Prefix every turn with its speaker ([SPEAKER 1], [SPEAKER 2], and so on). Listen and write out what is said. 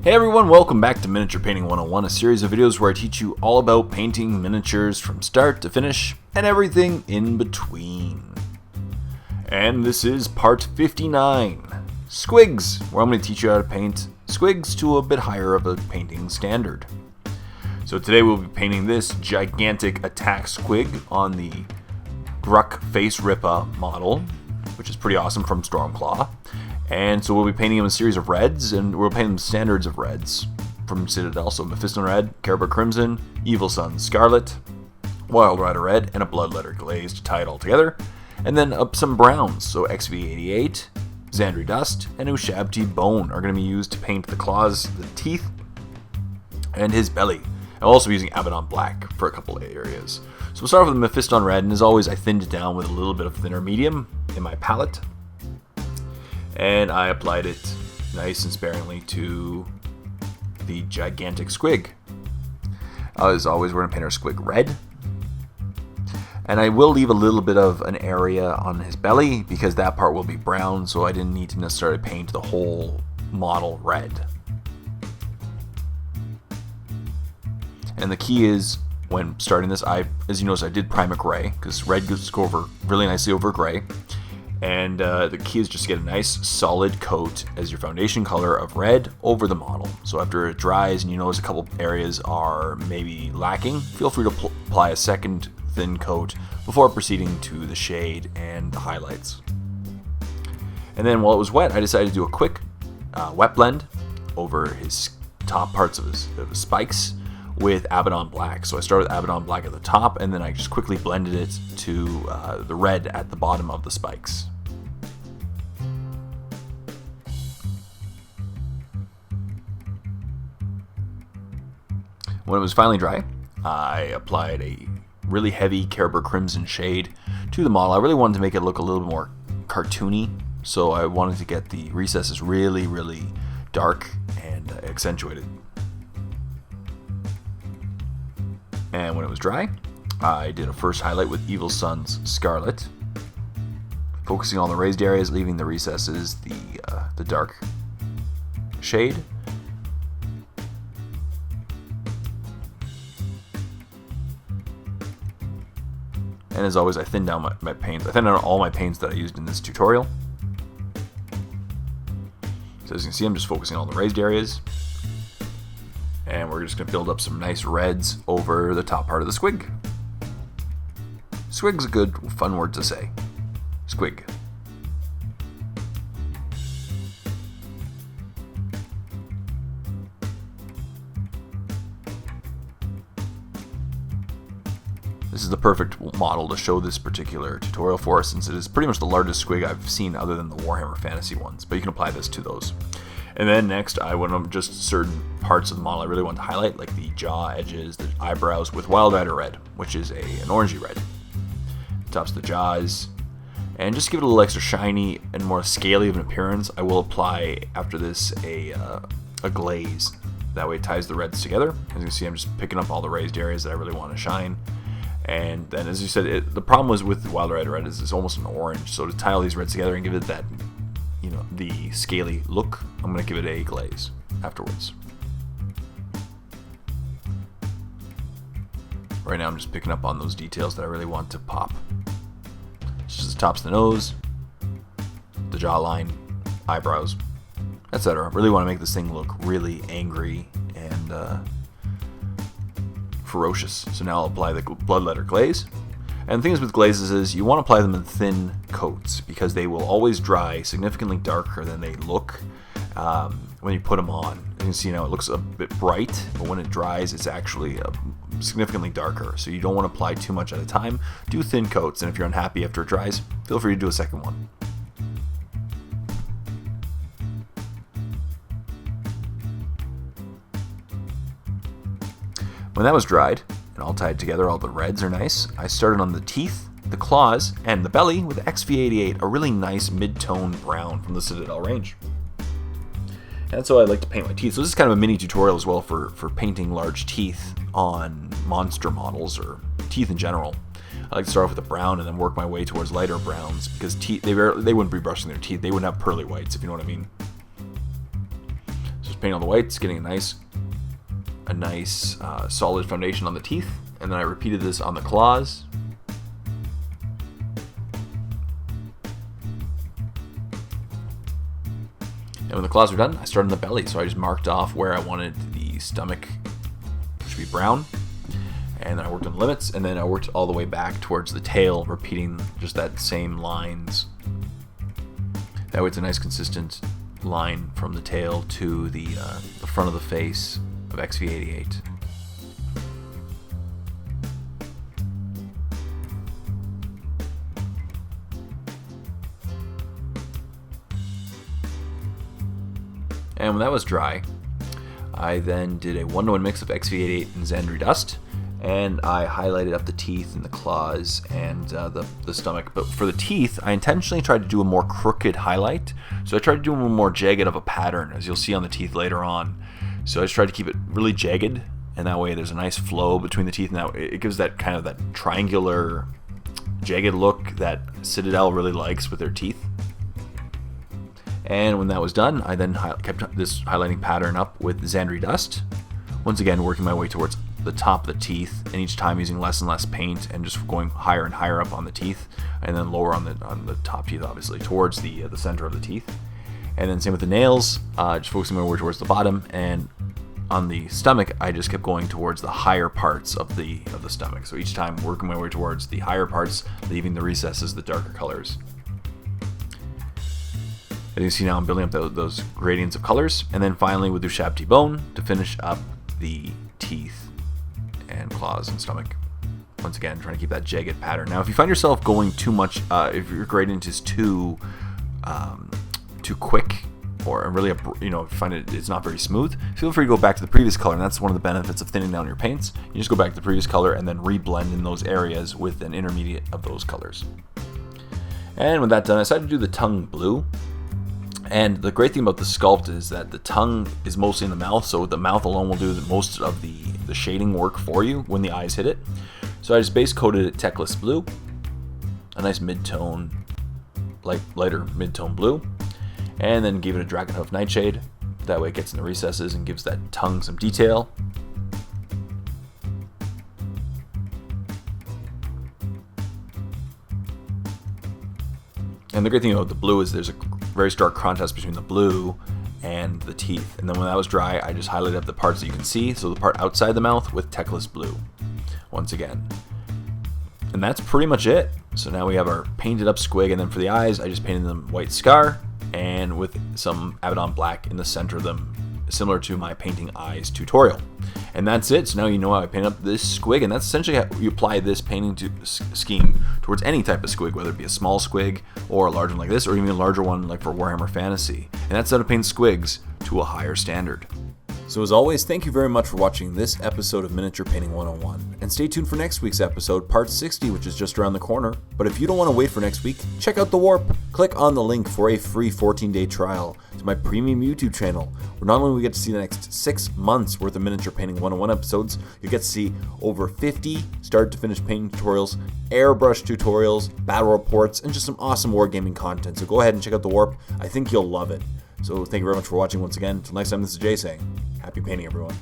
[SPEAKER 1] Hey everyone, welcome back to Miniature Painting 101, a series of videos where I teach you all about painting miniatures from start to finish and everything in between. And this is part 59, Squigs, where I'm going to teach you how to paint squigs to a bit higher of a painting standard. So today we'll be painting this gigantic attack squig on the Gruck Face Rippa model, which is pretty awesome, from Stormclaw. And so we'll be painting him a series of reds, and we'll paint him standards of reds from Citadel. So Mephiston Red, Caribou Crimson, Evil Sun Scarlet, Wild Rider Red, and a Bloodletter Glaze to tie it all together. And then up some browns, so XV88, Xandri Dust, and Ushabti Bone are going to be used to paint the claws, the teeth, and his belly. I'll also be using Abaddon Black for a couple of areas. So we'll start off with Mephiston Red, and as always I thinned it down with a little bit of thinner medium in my palette. And I applied it nice and sparingly to the gigantic squig. As always, we're going to paint our squig red. And I will leave a little bit of an area on his belly because that part will be brown, so I didn't need to necessarily paint the whole model red. And the key is, when starting this, as you notice, I did prime it gray because red goes over really nicely over gray. And the key is just to get a nice solid coat as your foundation color of red over the model. So after it dries and you notice a couple areas are maybe lacking, feel free to apply a second thin coat before proceeding to the shade and the highlights. And then while it was wet, I decided to do a quick wet blend over his top parts of his spikes with Abaddon Black. So I started with Abaddon Black at the top, and then I just quickly blended it to the red at the bottom of the spikes. When it was finally dry, I applied a really heavy Caribou Crimson shade to the model. I really wanted to make it look a little bit more cartoony, so I wanted to get the recesses really, really dark and accentuated. And when it was dry, I did a first highlight with Evil Sun's Scarlet, focusing on the raised areas, leaving the recesses the dark shade. And as always, I thinned down my paints. I thinned down all my paints that I used in this tutorial. So as you can see, I'm just focusing on the raised areas. And we're just going to build up some nice reds over the top part of the squig. Squig's a good, fun word to say. Squig. This is the perfect model to show this particular tutorial for, since it is pretty much the largest squig I've seen other than the Warhammer Fantasy ones, but you can apply this to those. And then next, I went on just certain parts of the model I really want to highlight, like the jaw edges, the eyebrows, with Wild Rider Red, which is an orangey red. The tops of the jaws, and just to give it a little extra shiny and more scaly of an appearance, I will apply after this a glaze. That way it ties the reds together. As you can see, I'm just picking up all the raised areas that I really want to shine. And then, as you said, the problem was with Wild Rider Red is it's almost an orange. So to tie all these reds together and give it that, the scaly look, I'm going to give it a glaze afterwards. Right now I'm just picking up on those details that I really want to pop. Just the tops of the nose, the jawline, eyebrows, etc. Really want to make this thing look really angry and ferocious. So now I'll apply the Bloodletter Glaze. And the thing is with glazes is you want to apply them in thin coats because they will always dry significantly darker than they look when you put them on. You can see now it looks a bit bright, but when it dries it's actually significantly darker. So you don't want to apply too much at a time. Do thin coats, and if you're unhappy after it dries, feel free to do a second one. When that was dried and all tied together, all the reds are nice, I started on the teeth, the claws, and the belly with XV88, a really nice mid-tone brown from the Citadel range. And that's how I like to paint my teeth. So this is kind of a mini tutorial as well for painting large teeth on monster models or teeth in general. I like to start off with a brown and then work my way towards lighter browns because teeth, they wouldn't be brushing their teeth. They wouldn't have pearly whites, if you know what I mean. So just painting all the whites, getting a nice solid foundation on the teeth, and then I repeated this on the claws. And when the claws are done, I started on the belly, so I just marked off where I wanted the stomach to be brown, and then I worked on the limits, and then I worked all the way back towards the tail, repeating just that same lines. That way it's a nice consistent line from the tail to the front of the face of XV88. And when that was dry, I then did a 1-to-1 mix of XV88 and Xandri Dust, and I highlighted up the teeth and the claws and the stomach. But for the teeth, I intentionally tried to do a more crooked highlight. So I tried to do a more jagged of a pattern, as you'll see on the teeth later on. So I just tried to keep it really jagged, and that way there's a nice flow between the teeth. Now it gives that kind of that triangular, jagged look that Citadel really likes with their teeth. And when that was done, I then kept this highlighting pattern up with Xandri Dust. Once again, working my way towards the top of the teeth, and each time using less and less paint and just going higher and higher up on the teeth, and then lower on the top teeth, obviously, towards the center of the teeth. And then same with the nails, just focusing more towards the bottom, and on the stomach, I just kept going towards the higher parts of the stomach. So each time working my way towards the higher parts, leaving the recesses, the darker colors. As you can see now, I'm building up those gradients of colors, and then finally with Ushabti Bone to finish up the teeth and claws and stomach. Once again, trying to keep that jagged pattern. Now, if you find yourself going too much, if your gradient is too quick, or really, if you find it's not very smooth, feel free to go back to the previous color, and that's one of the benefits of thinning down your paints. You just go back to the previous color and then reblend in those areas with an intermediate of those colors. And with that done, I decided to do the tongue blue. And the great thing about the sculpt is that the tongue is mostly in the mouth, so the mouth alone will do most of the shading work for you when the eyes hit it. So I just base coated it Techless blue, a nice mid-tone, lighter mid-tone blue, and then gave it a Dragonhoof Nightshade. That way it gets in the recesses and gives that tongue some detail. And the great thing about the blue is there's a very stark contrast between the blue and the teeth. And then when that was dry, I just highlighted up the parts that you can see, so the part outside the mouth with Techless blue, once again. And that's pretty much it. So now we have our painted up squig, and then for the eyes, I just painted them white scar and with some Abaddon black in the center of them, similar to my painting eyes tutorial. And that's it. So now you know how I paint up this squig, and that's essentially how you apply this painting scheme towards any type of squig, whether it be a small squig or a large one like this, or even a larger one like for Warhammer Fantasy. And that's how to paint squigs to a higher standard. So as always, thank you very much for watching this episode of Miniature Painting 101, and stay tuned for next week's episode, part 60, which is just around the corner. But if you don't want to wait for next week, check out The Warp. Click on the link for a free 14-day trial to my premium YouTube channel, where not only will we get to see the next 6 months worth of Miniature Painting 101 episodes, you get to see over 50 start to finish painting tutorials, airbrush tutorials, battle reports, and just some awesome wargaming content. So go ahead and check out The Warp. I think you'll love it. So thank you very much for watching once again. Until next time, this is Jay saying, happy painting, everyone.